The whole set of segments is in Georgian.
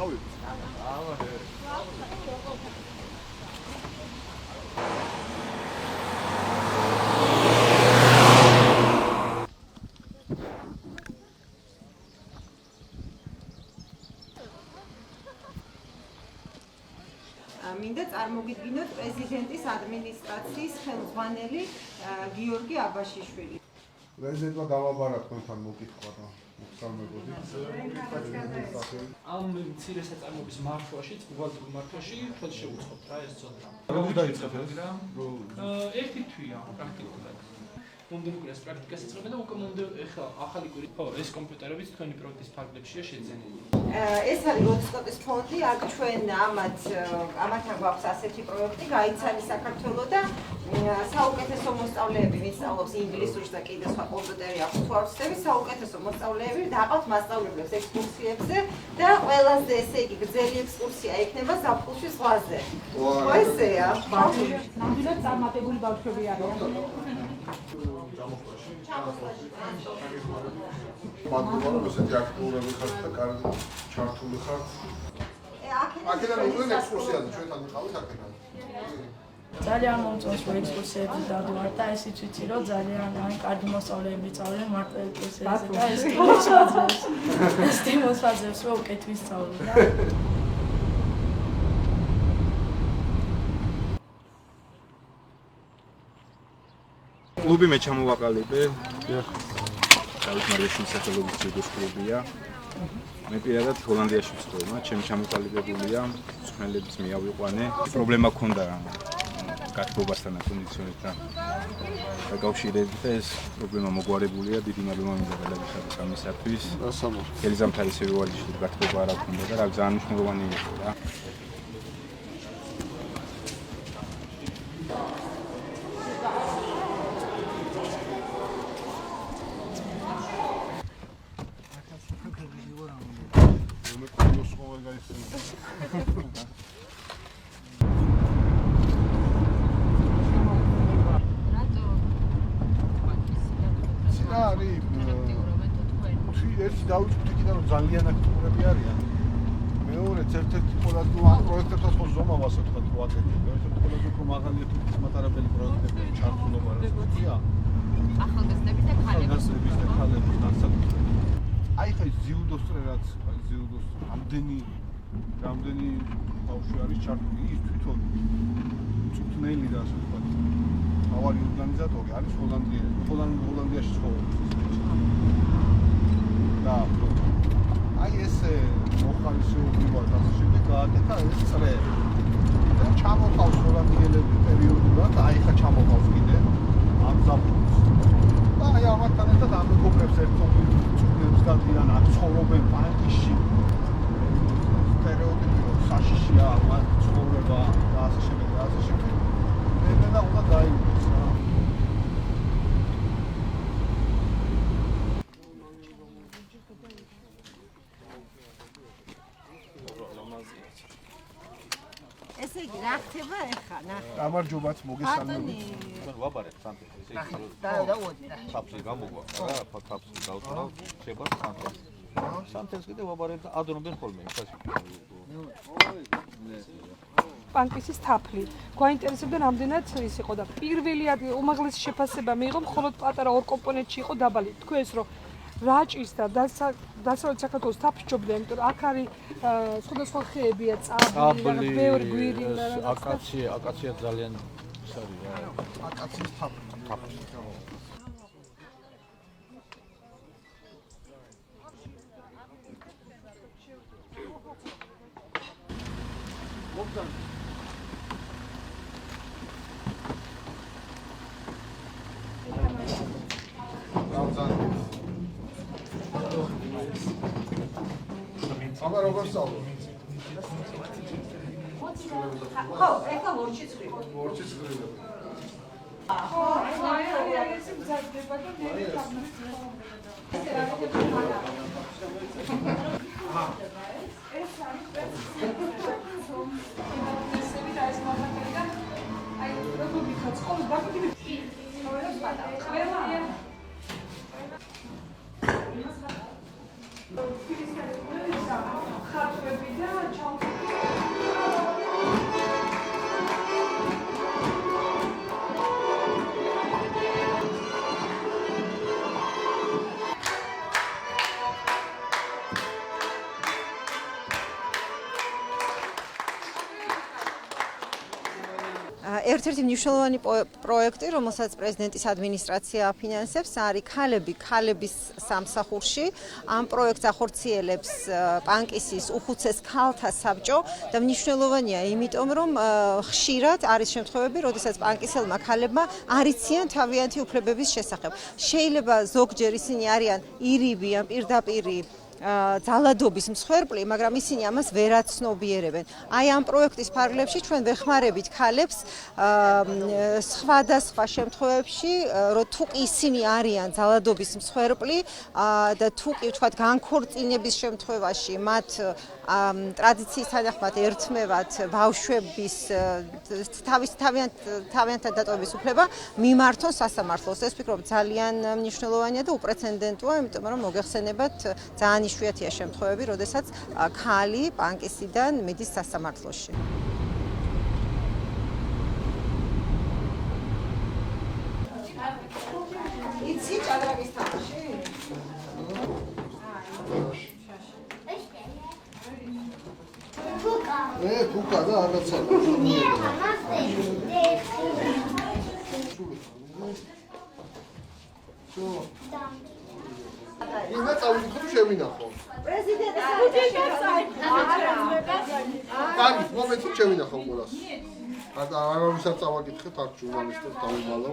სწავლობთ. მინდა წარმოგიდგინოთ პრეზიდენტის ადმინისტრაციის ხელმძღვანელი გიორგი აბაშიშვილი. პრეზიდენტმა გავაბარა თქვენთან მოკითხვა და მოგწარმოებოდით. ამ მცირე საწარმოების მართვაში, ბუღალტერულ მართვაში ხელს შეუწყობთ რა ეს ცოდნა. როგორ დაიწყეთ ეს? ერთი თვია პრაქტიკულად. მომდევნოს პრაქტიკას იწყებენ და უკვე ეხლა ახალი კვირი. ხო, ეს კომპიუტერებიც თქვენი პროექტის ფარგლებშია შეძენილი. ეს არის როდსკოტის ფონდი, აქ ჩვენ ამათან გვაქვს ასეთი პროექტი, გაიცანი საქართველო და საუკეთესო მოსწავლეები, ვინც სწავლობს ინგლისურს და კიდე სხვა კომპიუტერი აქვს თუ არ ვცდები, საუკეთესო მოსწავლეები დაყავთ მასწავლებლებს ექსკურსიებზე და ყველაზე ესე იგი გრძელი ექსკურსია იქნება ზაფხულში ზღვაზე. ხო ესეა. ნამდვილად წარმატებული ბავშვები არიან. მადლობა რომ ესეთი აქტიურები ხართ და კარგი ჩართული ხართ. აქედან უბრალოდ ექსკურსიაზე ჩვენთან მიყავით აქედან. ძალიან მომწონს რომ ექსკურსიებზე დავდივარ და ისიც ვიცი რომ ძალიან კარგი მოსწავლეები წავიდნენ მარტო ექსკურსიაზე და ეს სტიმულს აძლევს რომ უკეთ ვისწავლო და კლუბი მე ჩამოვაყალიბე. დავით მარიაშვილის სახელობის ძიუდოს კლუბია. მე პირადად ჰოლანდიაში ვცხოვრობ, ჩემი ჩამოყალიბებულია, მსხმელების მიავიყვანე. პრობლემა ჰქონდა გათბობასთან კონდიციონერთან დაკავშირებით და ეს პრობლემა მოგვარებულია. დიდი მადლობა მინდა გადაგიხადოს ამისათვის. ელიზამთარის ევალიში გათბობა არ აქვს და რა ძალიან მნიშვნელოვანი იყო რა. ძალიან აქტიურები არიან. მეორე ერთ-ერთი ყველაზე ამ პროექტებთან ხო ზომა ვასე თქვა თუ აკეთებ. ერთ-ერთი ყველაზე უფრო მაღალი მატარებელი პროექტები ჩართულობა რასია. ახალგაზრდები და ქალები. აი ხა ზიუდოს წერაც, ზიუდოს რამდენი ბავშვი არის ჩართული, ის თვითონ წვრთნელი და ასე ვთქვათ. თავარი ორგანიზატორი არის ჰოლანდიაში ცხოვრობს. და აი ეს მოხალისეები ვარ და შემდეგ გააკეთა ეს წრე და ჩამოყავს ჰოლანდიელები პერიოდულად აი ხა ჩამოყავს კიდე ამ ზაფხულს და აი ამათთან ერთად ამ მეგობრებს ერთობლივ წვრთნებს დადიან აქ ცხოვრობენ პანკიში პერიოდი საშიშია მათ ცხოვრება და ასე შემდეგ და უნდა დაიწყოს რა ესე იგი რა ხდება ახლა ნახე. გამარჯობათ მოგესალმებით. ჩვენ ვაბარეთ სანტეს ესე იგი თაფსი გამოგვა რა თაფსი გავწევ შეება სანტეს. სანტეს კიდე ვაბარეთ და ადრონებენ ხოლმე ხაში. პანკისის თაფლი. გვაინტერესებდა რამდენად ის იყო და პირველი უმაღლესი შეფასება მიიღო მხოლოდ პატარა ორ კომპონენტში იყო დაბალი. თქვენ ეს რომ რაჭის და დასავლეთ საქართველოს თაფლჯობია, იმიტომ რომ აქ არის სხვადასხვა ხეებია, წაბლი, ბევრი გვირი და აკაცია ძალიან ის არის რა. აკაციის თაფლი. მოგდან აბა როგორ სწავლობ? ხო, ეხლა ვორჩი წვრილი. ვორჩი წვრილი. ხო, აი ეს მზადდება და მე თამაშობ. ეს რა გქონდა? ეს არის პრესები და ეს მაგალითად აი როგორ ვიქოთ სკოლის ბაკები ყოველს პატარა. ყველა ხარჯები და ერთ-ერთი მნიშვნელოვანი პროექტი, რომელსაც პრეზიდენტის ადმინისტრაცია აფინანსებს, არის ქალების სამსახურში. ამ პროექტს ახორციელებს პანკისის უხუცეს ქალთა საბჭო და მნიშვნელოვანია, იმიტომ რომ ხშირად არის შემთხვევები, როდესაც პანკისელმა ქალებმა არ იციან თავიანთი უფლებების შესახებ. შეიძლება ზოგჯერ ისინი არიან ირიბი ან პირდაპირი ძალადობის მსხვერპლი, მაგრამ ისინი ამას ვერ აცნობიერებენ. აი ამ პროექტის ფარგლებში ჩვენ ვეხმარებით ქალებს სხვადასხვა შემთხვევებში, რომ თუ ისინი არიან ძალადობის მსხვერპლი და თუ კი ვთქვათ განქორწინების შემთხვევაში მათ ტრადიციის თანახმად ერთმევათ ბავშვების თავიანთად დატოვების უფლება მიმართონ სასამართლოს. ეს ვფიქრობ ძალიან მნიშვნელოვანია და უპრეცედენტოა, იმიტომ რომ მოგეხსენებათ ძალიან იშვიათია შემთხვევები, როდესაც ქალი პანკისიდან მიდის სასამართლოში. იცი ჭადრაკის თამაში? თუკა და რაღაცა. ინა წავიდიხო შევინახო. კარგი, მომენტი შევინახო ყველას. არავისაც წავაკითხეთ, აქ ჟურნალისტებს დავუმალო.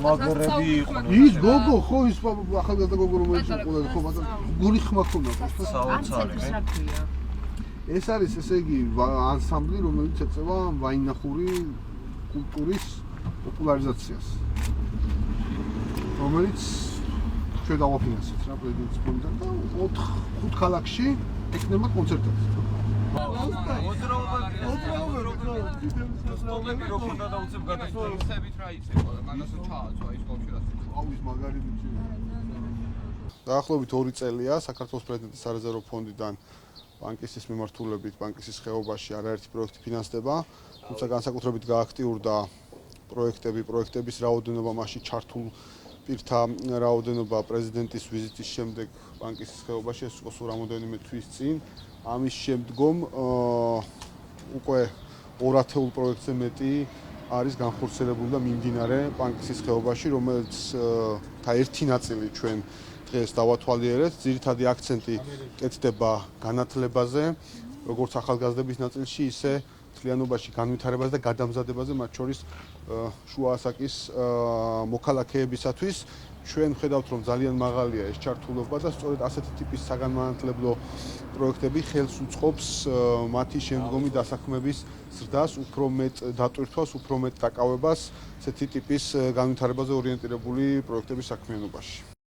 მაგრები იყვნენ. ის გოგო ხო ის ახალგაზრდა გოგო რომელიც იყო ხო მაგრამ გული ხმა ქონდა ხო საოცარი. ეს არის ესე იგი ანსამბლი რომელიც ეწევა ვაინახური კულტურის პოპულარიზაციას რომელიც ჩვენ დავაფინანსეთ რა პრეზიდენტის ფონდიდან და 4-5 ქალაქში ეკნება კონცერტები. პრობლემები რო ქონდა და უცებ გადასვლებით რა იცევა და მაგასაც ჩააწვა ის კავშირას. აუის მაგარი ვიცი. დაახლოებით 2 წელია საქართველოს პრეზიდენტის სარეზერვო ფონდიდან პანკისის მიმართულებით პანკისის ხეობაში არაერთი პროექტი ფინანსდება, თუმცა განსაკუთრებით გააქტიურდა პროექტების რაოდენობა, მასში ჩართულ პირთა რაოდენობა პრეზიდენტის ვიზიტის შემდეგ პანკისის ხეობაში, ეს იყო სულ რამოდენიმე თვის წინ. ამის შემდგომ უკვე 200 პროექტზე მეტი არის განხორციელებული და მიმდინარე პანკისის ხეობაში, რომელიც ერთი ნაწილი ჩვენ დღეს დავათვალიერეთ. ძირითადი აქცენტი კეთდება განათლებაზე, როგორც ახალგაზრდების ნაწილში, ისე მთლიანობაში განვითარებაზე და გადამზადებაზე, მათ შორის შუა ასაკის მოქალაქეებისათვის. ჩვენ ხედავთ, რომ ძალიან მაღალია ეს ჩართულობა და სწორედ ასეთი ტიპის საგანმანათლებლო პროექტები ხელს უწყობს მათი შემდგომი დასაქმების ზრდას, უფრო მეტ დატვირთვას, უფრო მეტ დაკავებას ასეთი ტიპის განვითარებაზე ორიენტირებული პროექტების საქმიანობაში.